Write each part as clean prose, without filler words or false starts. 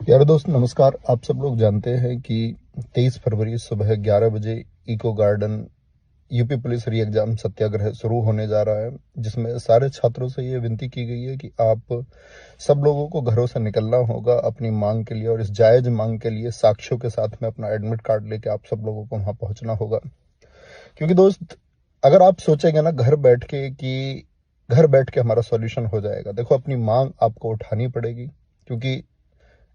प्यारे दोस्त नमस्कार। आप सब लोग जानते हैं कि 23 फरवरी सुबह 11 बजे eco garden UP police re exam सत्याग्रह शुरू होने जा रहा है, जिसमें सारे छात्रों से ये विनती की गई है कि आप सब लोगों को घरों से निकलना होगा अपनी मांग के लिए, और इस जायज मांग के लिए साक्ष्यों के साथ में अपना एडमिट कार्ड लेके आप सब लोगों को वहां पहुंचना होगा। क्योंकि दोस्त, अगर आप सोचेंगे ना घर बैठ के हमारा सॉल्यूशन हो जाएगा, देखो अपनी मांग आपको उठानी पड़ेगी। क्योंकि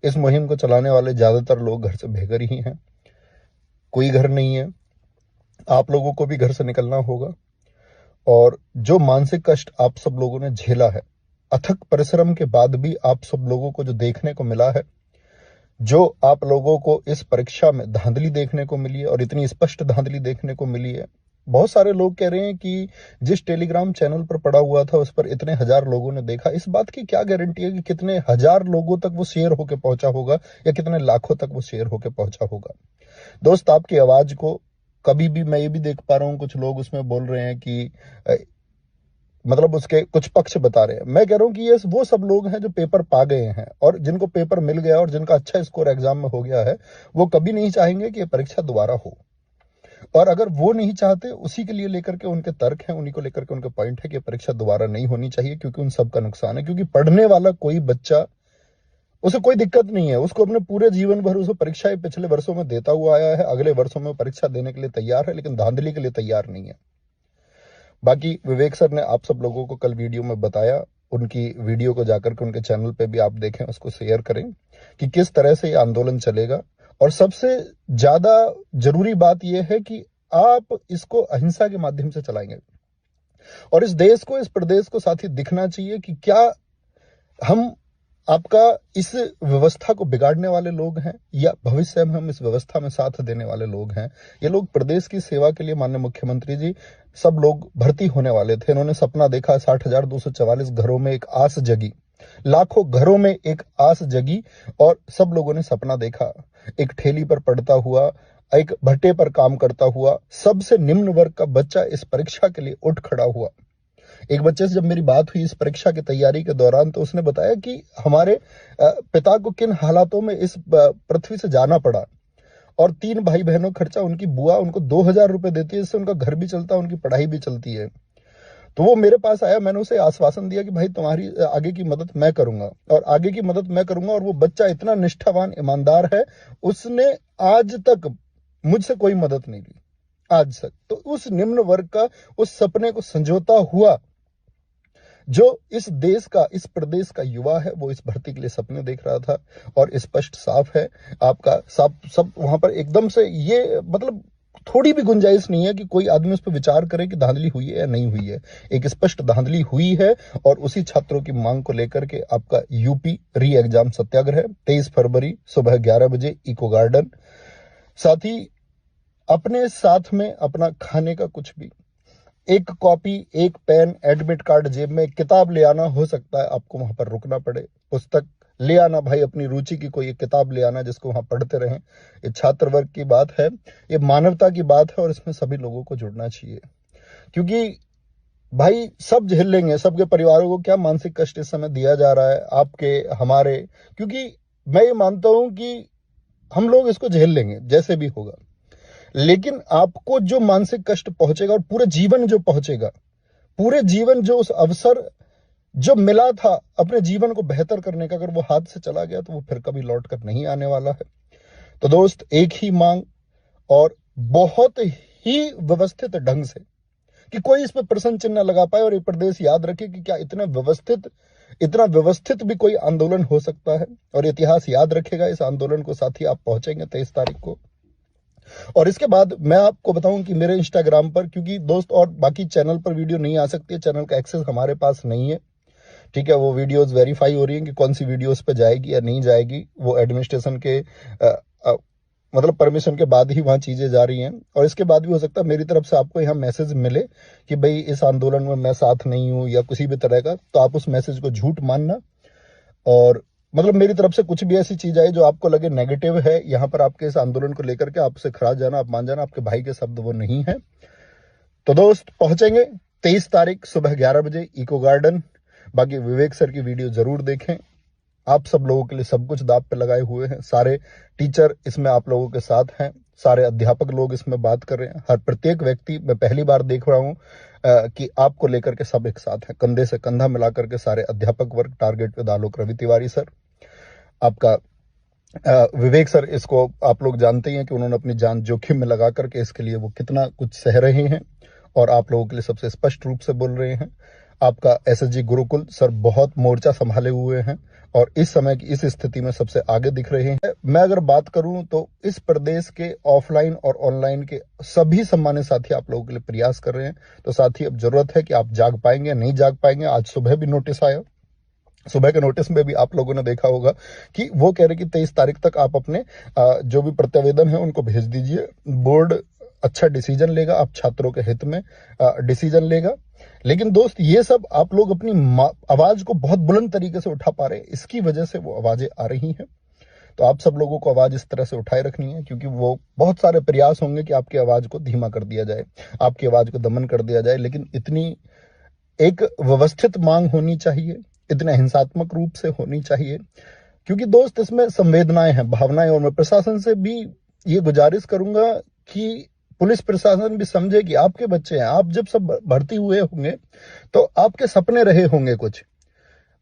इस मुहिम को चलाने वाले ज्यादातर लोग घर से बेघर ही हैं, कोई घर नहीं है। आप लोगों को भी घर से निकलना होगा, और जो मानसिक कष्ट आप सब लोगों ने झेला है, अथक परिश्रम के बाद भी आप सब लोगों को जो देखने को मिला है, जो आप लोगों को इस परीक्षा में धांधली देखने को मिली है, और इतनी स्पष्ट धांधली देखने को मिली है। बहुत सारे लोग कह रहे हैं कि जिस टेलीग्राम चैनल पर पड़ा हुआ था उस पर इतने हजार लोगों ने देखा। इस बात की क्या गारंटी है कि कितने हजार लोगों तक वो शेयर होकर पहुंचा होगा, या कितने लाखों तक वो शेयर होकर पहुंचा होगा। दोस्त, आपकी आवाज को कभी भी मैं ये भी देख पा रहा हूं, कुछ लोग उसमें बोल रहे हैं कि मतलब उसके कुछ पक्ष बता रहे हैं। मैं कह रहा हूं कि ये वो सब लोग हैं जो पेपर पा गए हैं, और जिनको पेपर मिल गया और जिनका अच्छा स्कोर एग्जाम में हो गया है, वो कभी नहीं चाहेंगे कि ये परीक्षा दोबारा हो। और अगर वो नहीं चाहते, उसी के लिए लेकर के उनके तर्क हैं, उन्हीं को लेकर के उनके पॉइंट है कि परीक्षा दोबारा नहीं होनी चाहिए, क्योंकि उन सबका नुकसान है। क्योंकि पढ़ने वाला कोई बच्चा, उसे कोई दिक्कत नहीं है, उसको अपने पूरे जीवन भर उसे परीक्षाएं पिछले वर्षों में देता हुआ आया है, अगले वर्षों में परीक्षा देने के लिए तैयार है, लेकिन धांधली के लिए तैयार नहीं है। बाकी विवेक सर ने आप सब लोगों को कल वीडियो में बताया, उनकी वीडियो को जाकर के उनके चैनल पे भी आप देखें, उसको शेयर करें कि किस तरह से ये आंदोलन चलेगा। और सबसे ज्यादा जरूरी बात यह है कि आप इसको अहिंसा के माध्यम से चलाएंगे, और इस देश को, इस प्रदेश को साथ ही दिखना चाहिए कि क्या हम आपका इस व्यवस्था को बिगाड़ने वाले लोग हैं, या भविष्य में हम इस व्यवस्था में साथ देने वाले लोग हैं। ये लोग प्रदेश की सेवा के लिए, माननीय मुख्यमंत्री जी, सब लोग भर्ती होने वाले थे। इन्होंने सपना देखा, 60,244 घरों में एक आस जगी, लाखों घरों में एक आस जगी, और सब लोगों ने सपना देखा, एक ठेली पर पड़ता हुआ, एक भट्टे पर काम करता हुआ, सबसे निम्न वर्ग का बच्चा इस परीक्षा के लिए उठ खड़ा हुआ। एक बच्चे से जब मेरी बात हुई इस परीक्षा की तैयारी के दौरान, तो उसने बताया कि हमारे पिता को किन हालातों में इस पृथ्वी से जाना पड़ा, और 3 भाई बहनों खर्चा, उनकी बुआ उनको 2,000 रुपए देती है, इससे उनका घर भी चलता है, उनकी पढ़ाई भी चलती है। तो वो मेरे पास आया, मैंने उसे आश्वासन दिया कि भाई तुम्हारी आगे की मदद मैं करूंगा, और आगे की मदद मैं करूंगा। और वो बच्चा इतना निष्ठावान, ईमानदार है, उसने आज तक मुझसे कोई मदद नहीं ली, आज तक। तो उस निम्न वर्ग का उस सपने को संजोता हुआ जो इस देश का, इस प्रदेश का युवा है, वो इस भर्ती के लिए सपने देख रहा था। और स्पष्ट साफ है, आपका सब वहां पर एकदम से, ये मतलब थोड़ी भी गुंजाइश नहीं है कि कोई आदमी उस पर विचार करे कि धांधली हुई है या नहीं हुई है। एक स्पष्ट धांधली हुई है, और उसी छात्रों की मांग को लेकर के आपका यूपी री एग्जाम सत्याग्रह 23 फरवरी सुबह 11 बजे इको गार्डन। साथ ही अपने साथ में अपना खाने का कुछ भी, एक कॉपी, एक पेन, एडमिट कार्ड जेब में, किताब ले आना। हो सकता है आपको वहां पर रुकना पड़े, पुस्तक ले आना भाई, अपनी रुचि की कोई एक किताब ले आना जिसको वहां पढ़ते रहें। ये छात्र वर्ग की बात है, ये मानवता की बात है, और इसमें सभी लोगों को जुड़ना चाहिए। क्योंकि भाई सब झेल लेंगे, सबके परिवारों को क्या मानसिक कष्ट इस समय दिया जा रहा है, आपके, हमारे। क्योंकि मैं ये मानता हूं कि हम लोग इसको झेल लेंगे जैसे भी होगा, लेकिन आपको जो मानसिक कष्ट पहुंचेगा, और पूरे जीवन जो पहुंचेगा, पूरे जीवन जो उस अवसर जो मिला था अपने जीवन को बेहतर करने का, अगर वो हाथ से चला गया तो वो फिर कभी लौट कर नहीं आने वाला है। तो दोस्त, एक ही मांग, और बहुत ही व्यवस्थित ढंग से, कि कोई इस पर प्रश्न चिन्ह लगा पाए, और ये प्रदेश याद रखे कि क्या इतना व्यवस्थित भी कोई आंदोलन हो सकता है। और इतिहास याद रखेगा इस आंदोलन को। साथ ही आप पहुंचेंगे 23 तारीख को। और इसके बाद मैं आपको बताऊं कि मेरे इंस्टाग्राम पर, क्योंकि दोस्त और बाकी चैनल पर वीडियो नहीं आ सकती है, चैनल का एक्सेस हमारे पास नहीं है, ठीक है। वो वीडियोस वेरीफाई हो रही हैं कि कौन सी वीडियोस पे जाएगी या नहीं जाएगी, वो एडमिनिस्ट्रेशन के मतलब परमिशन के बाद ही वहां चीजें जा रही हैं। और इसके बाद भी हो सकता है मेरी तरफ से आपको यहाँ मैसेज मिले कि भाई इस आंदोलन में मैं साथ नहीं हूं, या किसी भी तरह का, तो आप उस मैसेज को झूठ मानना। और मतलब मेरी तरफ से कुछ भी ऐसी चीज आई जो आपको लगे नेगेटिव है यहाँ पर आपके इस आंदोलन को लेकर के, आपसे खराज जाना, आप मान जाना, आपके भाई के शब्द वो नहीं है। तो दोस्त, पहुंचेंगे 23 तारीख सुबह 11 बजे इको गार्डन। बाकी विवेक सर की वीडियो जरूर देखें। आप सब लोगों के लिए सब कुछ दांव पे लगाए हुए हैं। सारे टीचर इसमें आप लोगों के साथ हैं, सारे अध्यापक लोग इसमें बात कर रहे हैं। हर प्रत्येक व्यक्ति, मैं पहली बार देख रहा हूं कि आपको लेकर के सब एक साथ हैं, कंधे से कंधा मिलाकर के सारे अध्यापक वर्ग। Target with Alok Ravi Tiwari sir, आपका विवेक सर, इसको आप लोग जानते ही हैं कि उन्होंने अपनी जान जोखिम में लगा करके इसके लिए वो कितना कुछ सह रहे हैं और आप लोगों के लिए सबसे स्पष्ट रूप से बोल रहे हैं। आपका एसएसजी गुरुकुल सर बहुत मोर्चा संभाले हुए हैं और इस समय की इस स्थिति में सबसे आगे दिख रहे हैं। मैं अगर बात करूं तो इस प्रदेश के ऑफलाइन और ऑनलाइन के सभी सम्मानित साथी आप लोगों के लिए प्रयास कर रहे हैं। तो साथी, अब जरूरत है कि आप जाग पाएंगे, नहीं जाग पाएंगे। आज सुबह भी नोटिस आया, सुबह के नोटिस में भी आप लोगों ने देखा होगा कि वो कह रहे कि 23 तारीख तक आप अपने जो भी प्रत्यावेदन है उनको भेज दीजिए। बोर्ड अच्छा डिसीजन लेगा, आप छात्रों के हित में डिसीजन लेगा। लेकिन दोस्त, ये सब आप लोग अपनी आवाज को बहुत बुलंद तरीके से उठा पा रहे हैं, इसकी वजह से वो आवाजें आ रही हैं। तो आप सब लोगों को आवाज इस तरह से उठाए रखनी है, क्योंकि वो बहुत सारे प्रयास होंगे कि आपकी आवाज को धीमा कर दिया जाए, आपकी आवाज को दमन कर दिया जाए। लेकिन इतनी एक व्यवस्थित मांग होनी चाहिए, इतने हिंसात्मक रूप से होनी चाहिए, क्योंकि दोस्त इसमें संवेदनाएं हैं, भावनाएं। और मैं प्रशासन से भी ये गुजारिश करूंगा कि पुलिस प्रशासन भी समझे कि आपके बच्चे हैं। आप जब सब भर्ती हुए होंगे तो आपके सपने रहे होंगे कुछ,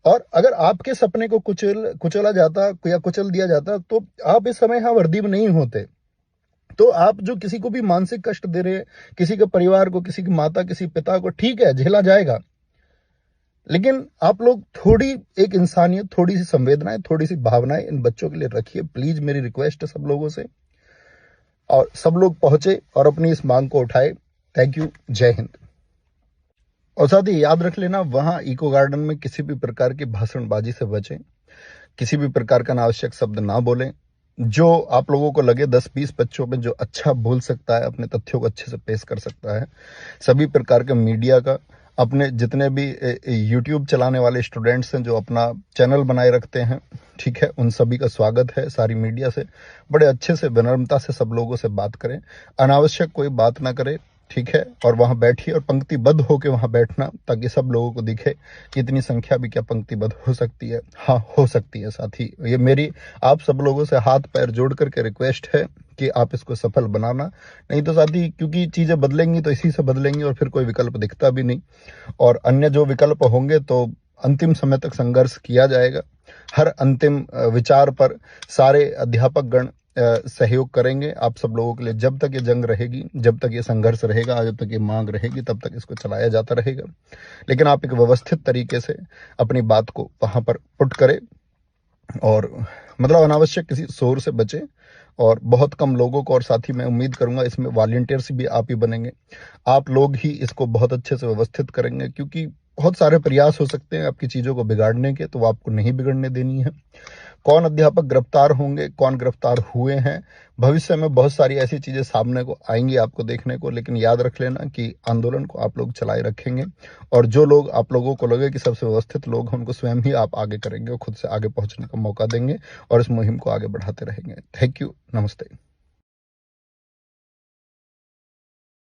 और अगर आपके सपने को कुचला जाता या कुचल दिया जाता तो आप इस समय यहां वर्दी में नहीं होते। तो आप जो किसी को भी मानसिक कष्ट दे रहे हैं, किसी के परिवार को, किसी की माता, किसी पिता को, ठीक है, झेला जाएगा। लेकिन आप लोग थोड़ी एक इंसानियत, थोड़ी सी संवेदनाएं, थोड़ी सी भावनाएं इन बच्चों के लिए रखिए, प्लीज। मेरी रिक्वेस्ट है सब लोगों से, और सब लोग पहुंचे और अपनी इस मांग को उठाए। थैंक यू, जय हिंद। और साथ ही याद रख लेना, वहां इको गार्डन में किसी भी प्रकार की भाषणबाजी से बचें, किसी भी प्रकार का अनावश्यक शब्द ना बोलें। जो आप लोगों को लगे 10-20 बच्चों में जो अच्छा बोल सकता है, अपने तथ्यों को अच्छे से पेश कर सकता है, सभी प्रकार के मीडिया का, अपने जितने भी यूट्यूब चलाने वाले स्टूडेंट्स हैं जो अपना चैनल बनाए रखते हैं, ठीक है, उन सभी का स्वागत है। सारी मीडिया से बड़े अच्छे से, विनम्रता से सब लोगों से बात करें, अनावश्यक कोई बात ना करें, ठीक है। और वहां बैठिए और पंक्तिबद्ध होकर वहां बैठना, ताकि सब लोगों को दिखे कि इतनी संख्या भी क्या पंक्तिबद्ध हो सकती है। हाँ, हो सकती है साथी। ये मेरी आप सब लोगों से हाथ पैर जोड़ करके रिक्वेस्ट है कि आप इसको सफल बनाना। नहीं तो साथी, क्योंकि चीजें बदलेंगी तो इसी से बदलेंगी और फिर कोई विकल्प दिखता भी नहीं, और अन्य जो विकल्प होंगे तो अंतिम समय तक संघर्ष किया जाएगा। हर अंतिम विचार पर सारे अध्यापक गण सहयोग करेंगे आप सब लोगों के लिए। जब तक ये जंग रहेगी, जब तक ये संघर्ष रहेगा, जब तक ये मांग रहेगी, तब तक इसको चलाया जाता रहेगा। लेकिन आप एक व्यवस्थित तरीके से अपनी बात को वहां पर पुट करें, और मतलब अनावश्यक किसी शोर से बचे, और बहुत कम लोगों को। और साथ ही मैं उम्मीद करूंगा इसमें वॉलंटियर्स भी आप ही बनेंगे, आप लोग ही इसको बहुत अच्छे से व्यवस्थित करेंगे, क्योंकि बहुत सारे प्रयास हो सकते हैं आपकी चीजों को बिगाड़ने के, तो वो आपको नहीं बिगड़ने देनी है। कौन अध्यापक गिरफ्तार होंगे, कौन गिरफ्तार हुए हैं, भविष्य में बहुत सारी ऐसी चीजें सामने को आएंगी आपको देखने को। लेकिन याद रख लेना कि आंदोलन को आप लोग चलाए रखेंगे, और जो लोग आप लोगों को लगे कि सबसे व्यवस्थित लोग हैं, उनको स्वयं ही आप आगे करेंगे और खुद से आगे पहुंचने का मौका देंगे, और इस मुहिम को आगे बढ़ाते रहेंगे। थैंक यू, नमस्ते।